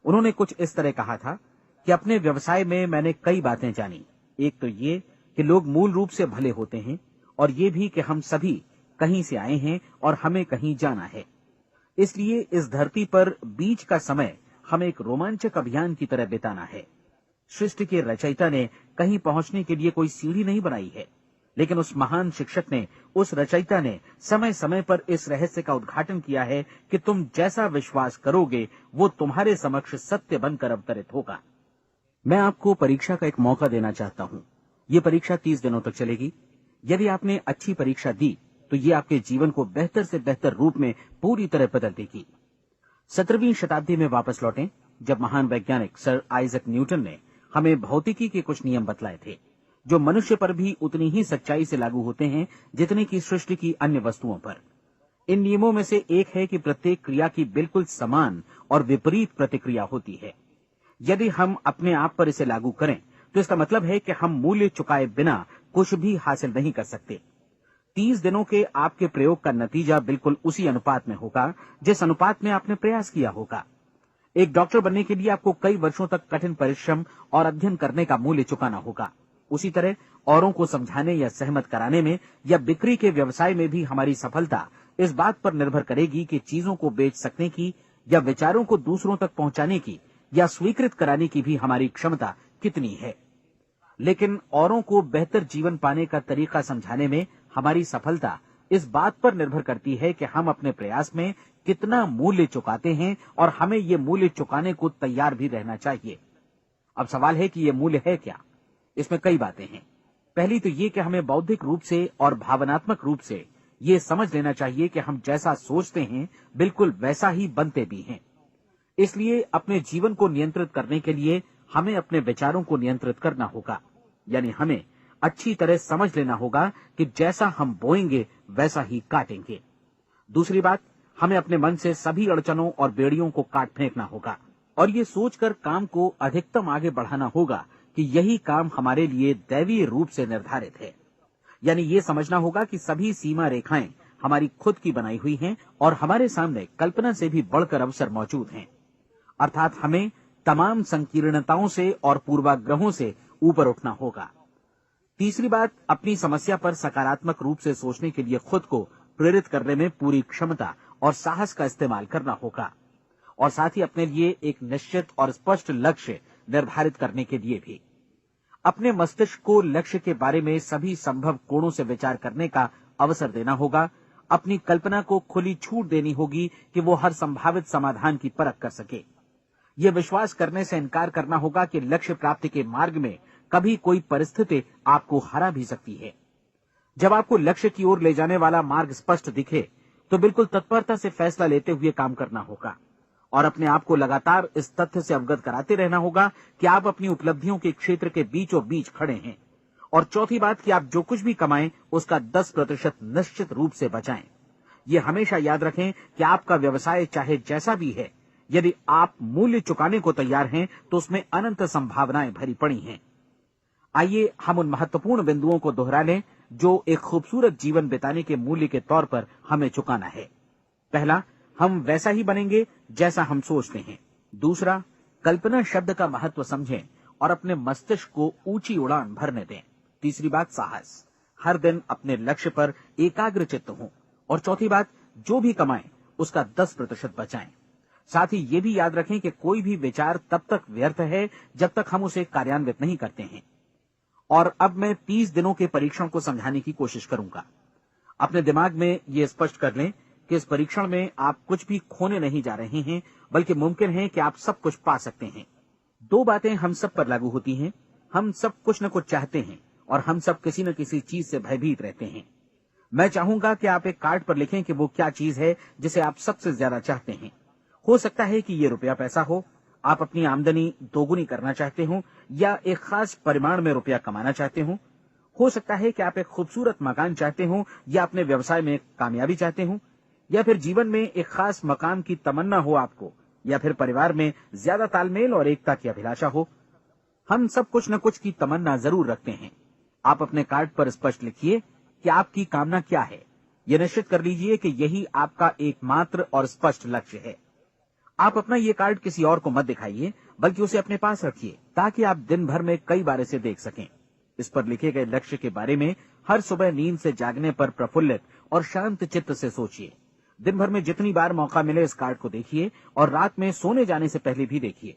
उन्होंने कुछ इस तरह कहा था कि अपने व्यवसाय में मैंने कई बातें जानी। एक तो ये कि लोग मूल रूप से भले होते हैं, और ये भी कि हम सभी कहीं से आए हैं और हमें कहीं जाना है। इसलिए इस धरती पर बीच का समय हमें एक रोमांचक अभियान की तरह बिताना है। सृष्टि के रचयिता ने कहीं पहुंचने के लिए कोई सीढ़ी नहीं बनाई है, लेकिन उस महान शिक्षक ने, उस रचयिता ने समय समय पर इस रहस्य का उद्घाटन किया है कि तुम जैसा विश्वास करोगे वो तुम्हारे समक्ष सत्य बनकर अवतरित होगा। मैं आपको परीक्षा का एक मौका देना चाहता हूं। ये परीक्षा 30 दिनों तक चलेगी। यदि आपने अच्छी परीक्षा दी तो ये आपके जीवन को बेहतर से बेहतर रूप में पूरी तरह बदल देगी। 17वीं शताब्दी में वापस लौटें, जब महान वैज्ञानिक सर आइजक न्यूटन ने हमें भौतिकी के कुछ नियम बतलाए थे, जो मनुष्य पर भी उतनी ही सच्चाई से लागू होते हैं जितने की सृष्टि की अन्य वस्तुओं पर। इन नियमों में से एक है कि प्रत्येक क्रिया की बिल्कुल समान और विपरीत प्रतिक्रिया होती है। यदि हम अपने आप पर इसे लागू करें तो इसका मतलब है कि हम मूल्य चुकाए बिना कुछ भी हासिल नहीं कर सकते। 30 दिनों के आपके प्रयोग का नतीजा बिल्कुल उसी अनुपात में होगा जिस अनुपात में आपने प्रयास किया होगा। एक डॉक्टर बनने के लिए आपको कई वर्षों तक कठिन परिश्रम और अध्ययन करने का मूल्य चुकाना होगा। उसी तरह औरों को समझाने या सहमत कराने में या बिक्री के व्यवसाय में भी हमारी सफलता इस बात पर निर्भर करेगी कि चीजों को बेच सकने की या विचारों को दूसरों तक पहुंचाने की या स्वीकृत कराने की भी हमारी क्षमता कितनी है। लेकिन औरों को बेहतर जीवन पाने का तरीका समझाने में हमारी सफलता इस बात पर निर्भर करती है कि हम अपने प्रयास में कितना मूल्य चुकाते हैं, और हमें ये मूल्य चुकाने को तैयार भी रहना चाहिए। अब सवाल है कि ये मूल्य है क्या? इसमें कई बातें हैं। पहली तो ये कि हमें बौद्धिक रूप से और भावनात्मक रूप से ये समझ लेना चाहिए कि हम जैसा सोचते हैं बिल्कुल वैसा ही बनते भी हैं। इसलिए अपने जीवन को नियंत्रित करने के लिए हमें अपने विचारों को नियंत्रित करना होगा। यानी हमें अच्छी तरह समझ लेना होगा कि जैसा हम बोएंगे वैसा ही काटेंगे। दूसरी बात, हमें अपने मन से सभी अड़चनों और बेड़ियों को काट फेंकना होगा और ये सोचकर काम को अधिकतम आगे बढ़ाना होगा कि यही काम हमारे लिए दैवीय रूप से निर्धारित है। यानी ये समझना होगा कि सभी सीमा रेखाएं हमारी खुद की बनाई हुई हैं और हमारे सामने कल्पना से भी बढ़कर अवसर मौजूद हैं। अर्थात हमें तमाम संकीर्णताओं से और पूर्वाग्रहों से ऊपर उठना होगा। तीसरी बात, अपनी समस्या पर सकारात्मक रूप से सोचने के लिए खुद को प्रेरित करने में पूरी क्षमता और साहस का इस्तेमाल करना होगा, और साथ ही अपने लिए एक निश्चित और स्पष्ट लक्ष्य निर्धारित करने के लिए भी। अपने मस्तिष्क को लक्ष्य के बारे में सभी संभव कोणों से विचार करने का अवसर देना होगा। अपनी कल्पना को खुली छूट देनी होगी कि वो हर संभावित समाधान की परख कर सके। ये विश्वास करने से इनकार करना होगा कि लक्ष्य प्राप्ति के मार्ग में कभी कोई परिस्थिति आपको हरा भी सकती है। जब आपको लक्ष्य की ओर ले जाने वाला मार्ग स्पष्ट दिखे तो बिल्कुल तत्परता से फैसला लेते हुए काम करना होगा और अपने आप को लगातार इस तथ्य से अवगत कराते रहना होगा कि आप अपनी उपलब्धियों के क्षेत्र के बीचों बीच खड़े हैं। और चौथी बात कि आप जो कुछ भी कमाएं उसका 10% निश्चित रूप से बचाएं। ये हमेशा याद रखें कि आपका व्यवसाय चाहे जैसा भी है, यदि आप मूल्य चुकाने को तैयार हैं तो उसमें अनंत संभावनाएं भरी पड़ी हैं। आइए हम उन महत्वपूर्ण बिंदुओं को दोहरा लें जो एक खूबसूरत जीवन बिताने के मूल्य के तौर पर हमें चुकाना है। पहला, हम वैसा ही बनेंगे जैसा हम सोचते हैं। दूसरा, कल्पना शब्द का महत्व समझें और अपने मस्तिष्क को ऊंची उड़ान भरने दें। तीसरी बात, साहस, हर दिन अपने लक्ष्य पर एकाग्र चित्त हों। और चौथी बात, जो भी कमाएं उसका 10% बचाएं। साथ ही ये भी याद रखें कि कोई भी विचार तब तक व्यर्थ है जब तक हम उसे कार्यान्वित नहीं करते हैं। और अब मैं 30 दिनों के परीक्षण को समझाने की कोशिश करूंगा। अपने दिमाग में ये स्पष्ट कर लें कि इस परीक्षण में आप कुछ भी खोने नहीं जा रहे हैं, बल्कि मुमकिन है कि आप सब कुछ पा सकते हैं। 2 बातें हम सब पर लागू होती हैं। हम सब कुछ न कुछ चाहते हैं और हम सब किसी न किसी चीज से भयभीत रहते हैं। मैं चाहूंगा कि आप एक कार्ड पर लिखें कि वो क्या चीज है जिसे आप सबसे ज्यादा चाहते हैं। हो सकता है कि ये रुपया पैसा हो, आप अपनी आमदनी दोगुनी करना चाहते हो, या एक खास परिमाण में रुपया कमाना चाहते हो सकता है कि आप एक खूबसूरत मकान चाहते हो, या अपने व्यवसाय में कामयाबी चाहते हो, या फिर जीवन में एक खास मकाम की तमन्ना हो आपको, या फिर परिवार में ज्यादा तालमेल और एकता की अभिलाषा हो। हम सब कुछ न कुछ की तमन्ना जरूर रखते हैं। आप अपने कार्ड पर स्पष्ट लिखिए कि आपकी कामना क्या है। यह निश्चित कर लीजिए कि यही आपका एकमात्र और स्पष्ट लक्ष्य है। आप अपना ये कार्ड किसी और को मत दिखाइए, बल्कि उसे अपने पास रखिए ताकि आप दिन भर में कई बार इसे देख सकें। इस पर लिखे गए लक्ष्य के बारे में हर सुबह नींद से जागने पर प्रफुल्लित और शांत चित्त से सोचिए। दिन भर में जितनी बार मौका मिले इस कार्ड को देखिए और रात में सोने जाने से पहले भी देखिए।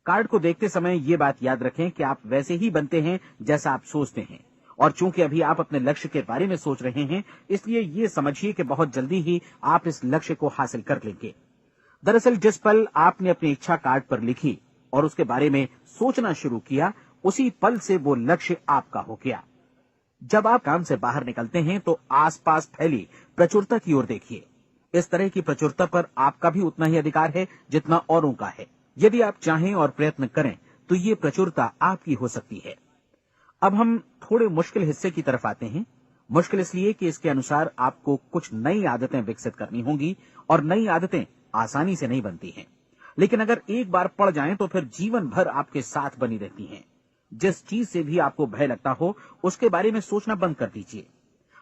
कार्ड को देखते समय ये बात याद रखें कि आप वैसे ही बनते हैं जैसा आप सोचते हैं। और चूंकि अभी आप अपने लक्ष्य के बारे में सोच रहे हैं, इसलिए ये समझिए कि बहुत जल्दी ही आप इस लक्ष्य को हासिल कर लेंगे। दरअसल जिस पल आपने अपनी इच्छा कार्ड पर लिखी और उसके बारे में सोचना शुरू किया, उसी पल से वो लक्ष्य आपका हो गया। जब आप काम से बाहर निकलते हैं तो आसपास फैली प्रचुरता की ओर देखिए। इस तरह की प्रचुरता पर आपका भी उतना ही अधिकार है जितना औरों का है। यदि आप चाहें और प्रयत्न करें तो ये प्रचुरता आपकी हो सकती है। अब हम थोड़े मुश्किल हिस्से की तरफ आते हैं। मुश्किल इसलिए कि इसके अनुसार आपको कुछ नई आदतें विकसित करनी होंगी और नई आदतें आसानी से नहीं बनती हैं, लेकिन अगर एक बार पड़ जाएं तो फिर जीवन भर आपके साथ बनी रहती हैं। जिस चीज से भी आपको भय लगता हो उसके बारे में सोचना बंद कर दीजिए।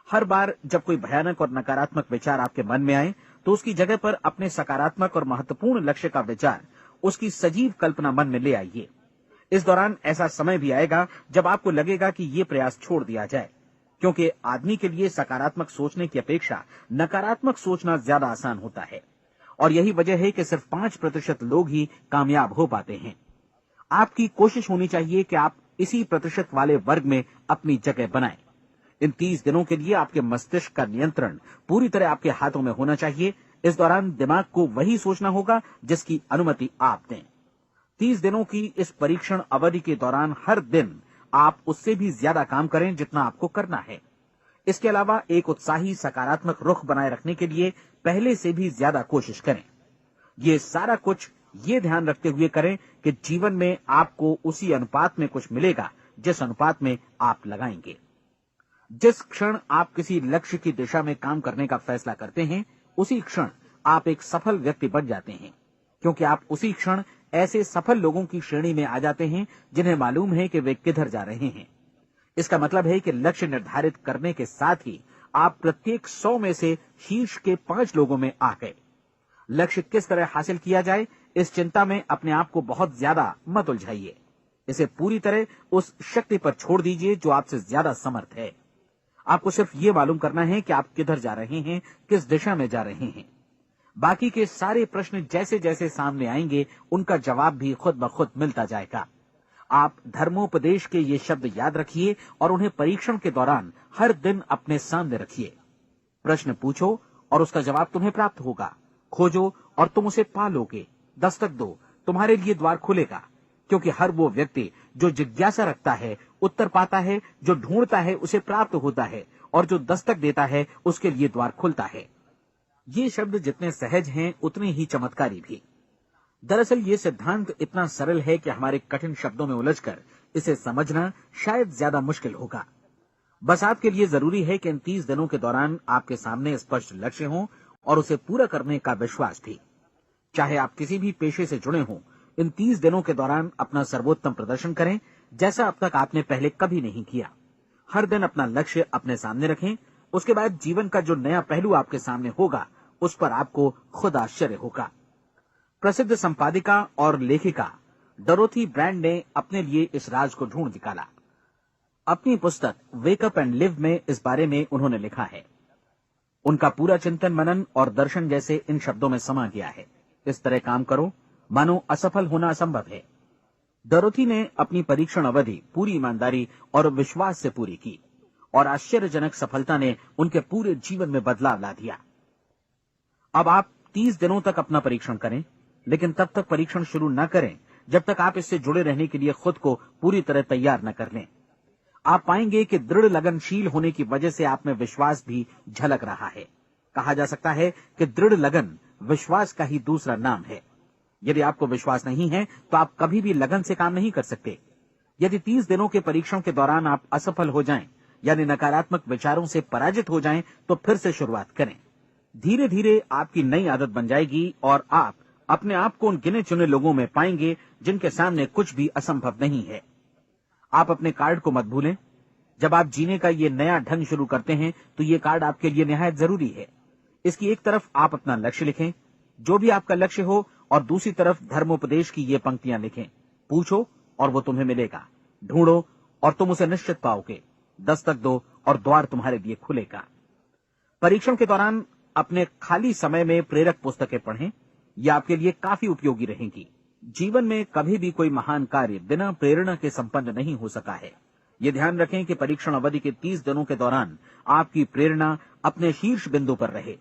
हर बार जब कोई भयानक और नकारात्मक विचार आपके मन में आए तो उसकी जगह पर अपने सकारात्मक और महत्वपूर्ण लक्ष्य का विचार, उसकी सजीव कल्पना मन में ले आइए। इस दौरान ऐसा समय भी आएगा जब आपको लगेगा कि ये प्रयास छोड़ दिया जाए, क्योंकि आदमी के लिए सकारात्मक सोचने की अपेक्षा नकारात्मक सोचना ज्यादा आसान होता है। और यही वजह है कि सिर्फ 5% लोग ही कामयाब हो पाते हैं। आपकी कोशिश होनी चाहिए कि आप इसी प्रतिशत वाले वर्ग में अपनी जगह बनाएं। इन 30 दिनों के लिए आपके मस्तिष्क का नियंत्रण पूरी तरह आपके हाथों में होना चाहिए। इस दौरान दिमाग को वही सोचना होगा जिसकी अनुमति आप दें। 30 दिनों की इस परीक्षण अवधि के दौरान हर दिन आप उससे भी ज्यादा काम करें जितना आपको करना है। इसके अलावा एक उत्साही सकारात्मक रुख बनाए रखने के लिए पहले से भी ज्यादा कोशिश करें। ये सारा कुछ ये ध्यान रखते हुए करें कि जीवन में आपको उसी अनुपात में कुछ मिलेगा जिस अनुपात में आप लगाएंगे। जिस क्षण आप किसी लक्ष्य की दिशा में काम करने का फैसला करते हैं, उसी क्षण आप एक सफल व्यक्ति बन जाते हैं, क्योंकि आप उसी क्षण ऐसे सफल लोगों की श्रेणी में आ जाते हैं जिन्हें मालूम है कि वे किधर जा रहे हैं। इसका मतलब है कि लक्ष्य निर्धारित करने के साथ ही आप प्रत्येक 100 में से शीर्ष के 5 लोगों में आ गए। लक्ष्य किस तरह हासिल किया जाए, इस चिंता में अपने आप को बहुत ज्यादा मत उलझाइए। इसे पूरी तरह उस शक्ति पर छोड़ दीजिए जो आपसे ज्यादा समर्थ है। आपको सिर्फ ये मालूम करना है कि आप किधर जा रहे हैं, किस दिशा में जा रहे हैं। बाकी के सारे प्रश्न जैसे जैसे सामने आएंगे उनका जवाब भी खुद ब खुद मिलता जाएगा। आप धर्मोपदेश के ये शब्द याद रखिए और उन्हें परीक्षण के दौरान हर दिन अपने सामने रखिए। प्रश्न पूछो और उसका जवाब तुम्हें प्राप्त होगा। खोजो और तुम उसे पा लोगे। दस्तक दो, तुम्हारे लिए द्वार खुलेगा। क्योंकि हर वो व्यक्ति जो जिज्ञासा रखता है उत्तर पाता है, जो ढूंढता है उसे प्राप्त होता है, और जो दस्तक देता है उसके लिए द्वार खुलता है। ये शब्द जितने सहज हैं उतने ही चमत्कारी भी। दरअसल ये सिद्धांत इतना सरल है कि हमारे कठिन शब्दों में उलझकर इसे समझना शायद ज्यादा मुश्किल होगा। बस आपके लिए जरूरी है कि इन 30 दिनों के दौरान आपके सामने स्पष्ट लक्ष्य हो और उसे पूरा करने का विश्वास भी। चाहे आप किसी भी पेशे से जुड़े हों, इन 30 दिनों के दौरान अपना सर्वोत्तम प्रदर्शन करें, जैसा अब तक आपने पहले कभी नहीं किया। हर दिन अपना लक्ष्य अपने सामने रखें। उसके बाद जीवन का जो नया पहलू आपके सामने होगा उस पर आपको खुद आश्चर्य होगा। प्रसिद्ध संपादिका और लेखिका डोरोथी ब्रैंड ने अपने लिए इस राज को ढूंढ निकाला। अपनी पुस्तक वेक अप एंड लिव में इस बारे में उन्होंने लिखा है। उनका पूरा चिंतन मनन और दर्शन जैसे इन शब्दों में समा गया है। इस तरह काम करो मानो असफल होना असंभव है। डोरोथी ने अपनी परीक्षण अवधि पूरी ईमानदारी और विश्वास से पूरी की और आश्चर्यजनक सफलता ने उनके पूरे जीवन में बदलाव ला दिया। अब आप 30 दिनों तक अपना परीक्षण करें, लेकिन तब तक परीक्षण शुरू न करें जब तक आप इससे जुड़े रहने के लिए खुद को पूरी तरह तैयार न कर लें। आप पाएंगे कि दृढ़ लगनशील होने की वजह से आप में विश्वास भी झलक रहा है। कहा जा सकता है कि दृढ़ लगन विश्वास का ही दूसरा नाम है। यदि आपको विश्वास नहीं है तो आप कभी भी लगन से काम नहीं कर सकते। यदि 30 दिनों के परीक्षण के दौरान आप असफल हो जाएं, यानी नकारात्मक विचारों से पराजित हो जाएं, तो फिर से शुरुआत करें। धीरे धीरे आपकी नई आदत बन जाएगी और आप अपने आप को उन गिने चुने लोगों में पाएंगे जिनके सामने कुछ भी असंभव नहीं है। आप अपने कार्ड को मत भूलें। जब आप जीने का ये नया ढंग शुरू करते हैं तो ये कार्ड आपके लिए निहायत जरूरी है। इसकी एक तरफ आप अपना लक्ष्य लिखें, जो भी आपका लक्ष्य हो, और दूसरी तरफ धर्मोपदेश की ये पंक्तियां लिखें। पूछो और वो तुम्हें मिलेगा। ढूंढो और तुम उसे निश्चित पाओगे। दस्तक दो और द्वार तुम्हारे लिए खुलेगा। परीक्षण के दौरान अपने खाली समय में प्रेरक पुस्तकें पढ़ें। ये आपके लिए काफी उपयोगी रहेंगी। जीवन में कभी भी कोई महान कार्य बिना प्रेरणा के संपन्न नहीं हो सका है। ये ध्यान रखें कि परीक्षण अवधि के 30 दिनों के दौरान आपकी प्रेरणा अपने शीर्ष बिंदु पर रहे।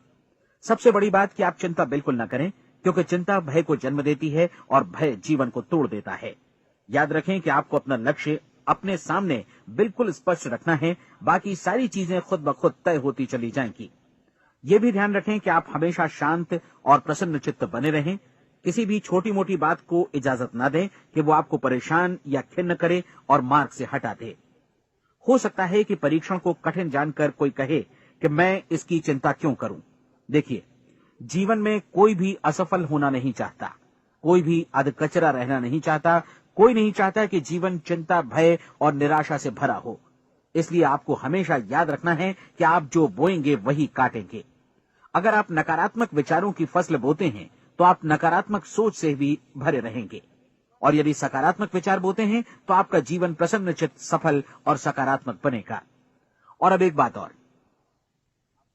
सबसे बड़ी बात कि आप चिंता बिल्कुल न करें, क्योंकि चिंता भय को जन्म देती है और भय जीवन को तोड़ देता है। याद रखें कि आपको अपना लक्ष्य अपने सामने बिल्कुल स्पष्ट रखना है। बाकी सारी चीजें खुद ब खुद तय होती चली जाएंगी। ये भी ध्यान रखें कि आप हमेशा शांत और प्रसन्न चित्त बने रहें। किसी भी छोटी मोटी बात को इजाजत न दें कि वो आपको परेशान या खिन्न करे और मार्ग से हटा दे। हो सकता है कि परीक्षण को कठिन जानकर कोई कहे कि मैं इसकी चिंता क्यों करूं। देखिए, जीवन में कोई भी असफल होना नहीं चाहता, कोई भी अधकचरा रहना नहीं चाहता, कोई नहीं चाहता कि जीवन चिंता, भय और निराशा से भरा हो। इसलिए आपको हमेशा याद रखना है कि आप जो बोएंगे वही काटेंगे। अगर आप नकारात्मक विचारों की फसल बोते हैं तो आप नकारात्मक सोच से भी भरे रहेंगे, और यदि सकारात्मक विचार बोते हैं तो आपका जीवन प्रसन्नचित्त, सफल और सकारात्मक बनेगा। और अब एक बात और,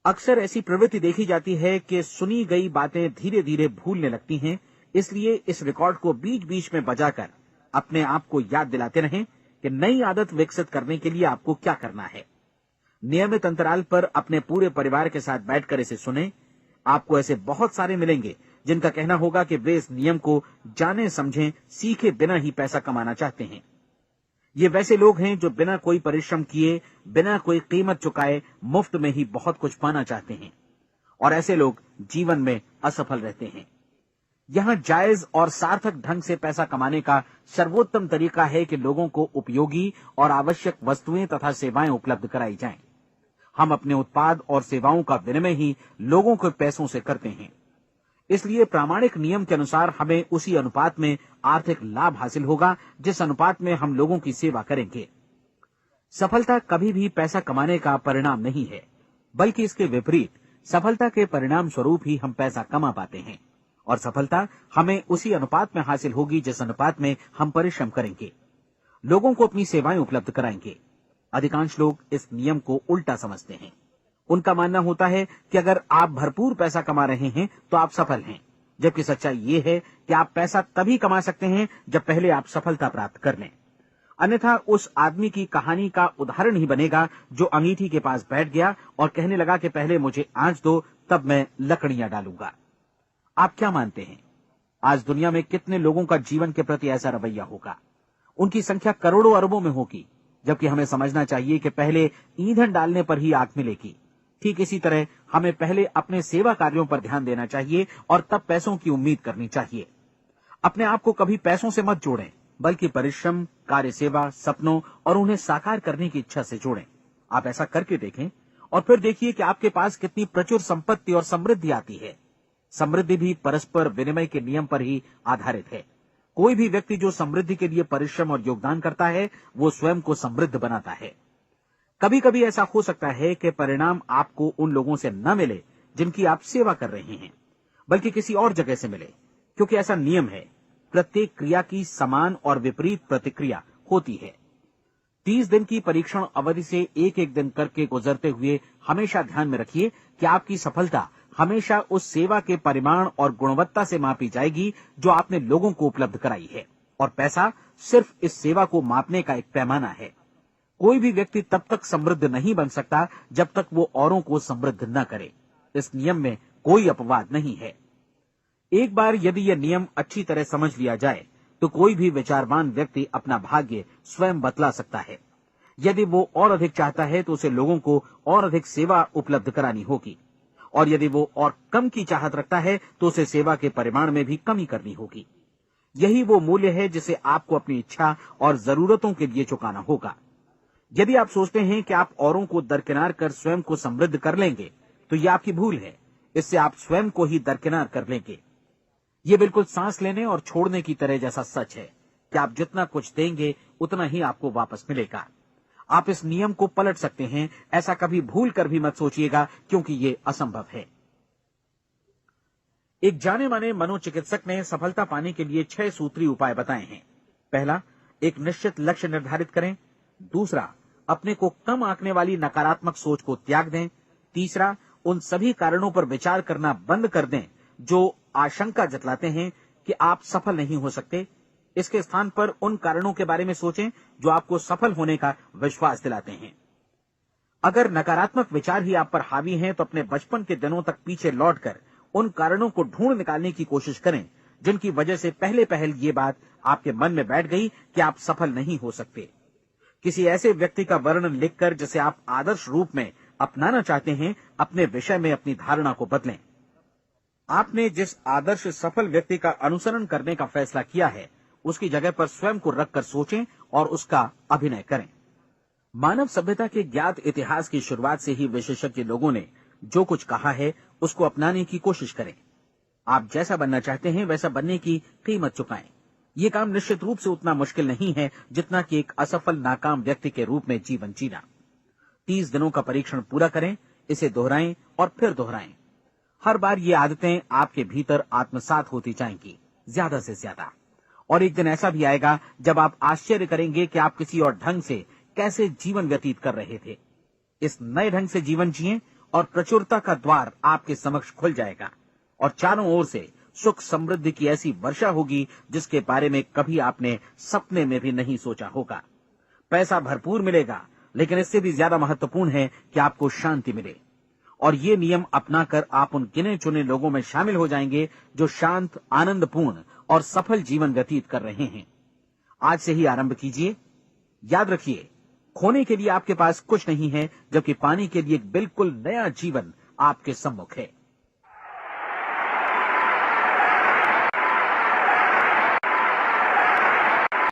अक्सर ऐसी प्रवृत्ति देखी जाती है कि सुनी गई बातें धीरे धीरे भूलने लगती हैं। इसलिए इस रिकॉर्ड को बीच बीच में बजाकर अपने आप को याद दिलाते रहें कि नई आदत विकसित करने के लिए आपको क्या करना है। नियमित अंतराल पर अपने पूरे परिवार के साथ बैठकर इसे सुनें। आपको ऐसे बहुत सारे मिलेंगे जिनका कहना होगा कि वे इस नियम को जाने समझें सीखे बिना ही पैसा कमाना चाहते हैं। ये वैसे लोग हैं जो बिना कोई परिश्रम किए, बिना कोई कीमत चुकाए मुफ्त में ही बहुत कुछ पाना चाहते हैं, और ऐसे लोग जीवन में असफल रहते हैं। यहां जायज और सार्थक ढंग से पैसा कमाने का सर्वोत्तम तरीका है कि लोगों को उपयोगी और आवश्यक वस्तुएं तथा सेवाएं उपलब्ध कराई जाएं। हम अपने उत्पाद और सेवाओं का विनिमय ही लोगों के पैसों से करते हैं। इसलिए प्रामाणिक नियम के अनुसार हमें उसी अनुपात में आर्थिक लाभ हासिल होगा जिस अनुपात में हम लोगों की सेवा करेंगे। सफलता कभी भी पैसा कमाने का परिणाम नहीं है, बल्कि इसके विपरीत सफलता के परिणाम स्वरूप ही हम पैसा कमा पाते हैं, और सफलता हमें उसी अनुपात में हासिल होगी जिस अनुपात में हम परिश्रम करेंगे, लोगों को अपनी सेवाएं उपलब्ध कराएंगे। अधिकांश लोग इस नियम को उल्टा समझते हैं। उनका मानना होता है कि अगर आप भरपूर पैसा कमा रहे हैं तो आप सफल हैं, जबकि सच्चाई ये है कि आप पैसा तभी कमा सकते हैं जब पहले आप सफलता प्राप्त कर लें। अन्यथा उस आदमी की कहानी का उदाहरण ही बनेगा जो अंगीठी के पास बैठ गया और कहने लगा कि पहले मुझे आंच दो, तब मैं लकड़ियां डालूंगा। आप क्या मानते हैं, आज दुनिया में कितने लोगों का जीवन के प्रति ऐसा रवैया होगा? उनकी संख्या करोड़ों अरबों में होगी, जबकि हमें समझना चाहिए कि पहले ईंधन डालने पर ही आग मिलेगी। ठीक इसी तरह हमें पहले अपने सेवा कार्यों पर ध्यान देना चाहिए और तब पैसों की उम्मीद करनी चाहिए। अपने आप को कभी पैसों से मत जोड़ें, बल्कि परिश्रम, कार्य सेवा, सपनों और उन्हें साकार करने की इच्छा से जोड़ें। आप ऐसा करके देखें और फिर देखिए कि आपके पास कितनी प्रचुर संपत्ति और समृद्धि आती है। समृद्धि भी परस्पर विनिमय के नियम पर ही आधारित है। कोई भी व्यक्ति जो समृद्धि के लिए परिश्रम और योगदान करता है, वो स्वयं को समृद्ध बनाता है। कभी कभी ऐसा हो सकता है कि परिणाम आपको उन लोगों से न मिले जिनकी आप सेवा कर रहे हैं, बल्कि किसी और जगह से मिले, क्योंकि ऐसा नियम है, प्रत्येक क्रिया की समान और विपरीत प्रतिक्रिया होती है। 30 दिन की परीक्षण अवधि से एक एक दिन करके गुजरते हुए हमेशा ध्यान में रखिए कि आपकी सफलता हमेशा उस सेवा के परिमाण और गुणवत्ता से मापी जाएगी जो आपने लोगों को उपलब्ध कराई है, और पैसा सिर्फ इस सेवा को मापने का एक पैमाना है। कोई भी व्यक्ति तब तक समृद्ध नहीं बन सकता जब तक वो औरों को समृद्ध न करे। इस नियम में कोई अपवाद नहीं है। एक बार यदि यह नियम अच्छी तरह समझ लिया जाए तो कोई भी विचारवान व्यक्ति अपना भाग्य स्वयं बतला सकता है। यदि वो और अधिक चाहता है तो उसे लोगों को और अधिक सेवा उपलब्ध करानी होगी, और यदि वो और कम की चाहत रखता है तो उसे सेवा के परिमाण में भी कमी करनी होगी। यही वो मूल्य है जिसे आपको अपनी इच्छा और जरूरतों के लिए चुकाना होगा। यदि आप सोचते हैं कि आप औरों को दरकिनार कर स्वयं को समृद्ध कर लेंगे तो यह आपकी भूल है। इससे आप स्वयं को ही दरकिनार कर लेंगे। ये बिल्कुल सांस लेने और छोड़ने की तरह जैसा सच है कि आप जितना कुछ देंगे उतना ही आपको वापस मिलेगा। आप इस नियम को पलट सकते हैं, ऐसा कभी भूल कर भी मत सोचिएगा, क्योंकि ये असंभव है। एक जाने माने मनोचिकित्सक ने सफलता पाने के लिए 6 सूत्री उपाय बताए हैं। पहला, एक निश्चित लक्ष्य निर्धारित करें। दूसरा, अपने को कम आंकने वाली नकारात्मक सोच को त्याग दें। तीसरा, उन सभी कारणों पर विचार करना बंद कर दें जो आशंका जतलाते हैं कि आप सफल नहीं हो सकते। इसके स्थान पर उन कारणों के बारे में सोचें जो आपको सफल होने का विश्वास दिलाते हैं। अगर नकारात्मक विचार ही आप पर हावी हैं तो अपने बचपन के दिनों तक पीछे लौटकर उन कारणों को ढूंढ निकालने की कोशिश करें जिनकी वजह से पहले पहल ये बात आपके मन में बैठ गई कि आप सफल नहीं हो सकते। किसी ऐसे व्यक्ति का वर्णन लिखकर जिसे आप आदर्श रूप में अपनाना चाहते हैं, अपने विषय में अपनी धारणा को बदलें। आपने जिस आदर्श सफल व्यक्ति का अनुसरण करने का फैसला किया है, उसकी जगह पर स्वयं को रखकर सोचें और उसका अभिनय करें। मानव सभ्यता के ज्ञात इतिहास की शुरुआत से ही विशेषज्ञ लोगों ने जो कुछ कहा है उसको अपनाने की कोशिश करें। आप जैसा बनना चाहते हैं वैसा बनने की कीमत चुकाएं। ये काम निश्चित रूप से उतना मुश्किल नहीं है जितना कि एक असफल नाकाम व्यक्ति के रूप में जीवन जीना। 30 दिनों का परीक्षण पूरा करें, इसे दोहराएं और फिर दोहराएं। हर बार ये आदतें आपके भीतर आत्मसात होती जाएंगी, ज्यादा से ज्यादा। और एक दिन ऐसा भी आएगा जब आप आश्चर्य करेंगे कि आप किसी और ढंग से कैसे जीवन व्यतीत कर रहे थे। इस नए ढंग से जीवन जिएं और प्रचुरता का द्वार आपके समक्ष खुल जाएगा और चारों ओर से सुख समृद्धि की ऐसी वर्षा होगी जिसके बारे में कभी आपने सपने में भी नहीं सोचा होगा। पैसा भरपूर मिलेगा, लेकिन इससे भी ज्यादा महत्वपूर्ण है कि आपको शांति मिले। और ये नियम अपनाकर आप उन गिने चुने लोगों में शामिल हो जाएंगे जो शांत, आनंदपूर्ण और सफल जीवन व्यतीत कर रहे हैं। आज से ही आरंभ कीजिए। याद रखिए, खोने के लिए आपके पास कुछ नहीं है, जबकि पाने के लिए एक बिल्कुल नया जीवन आपके सम्मुख है।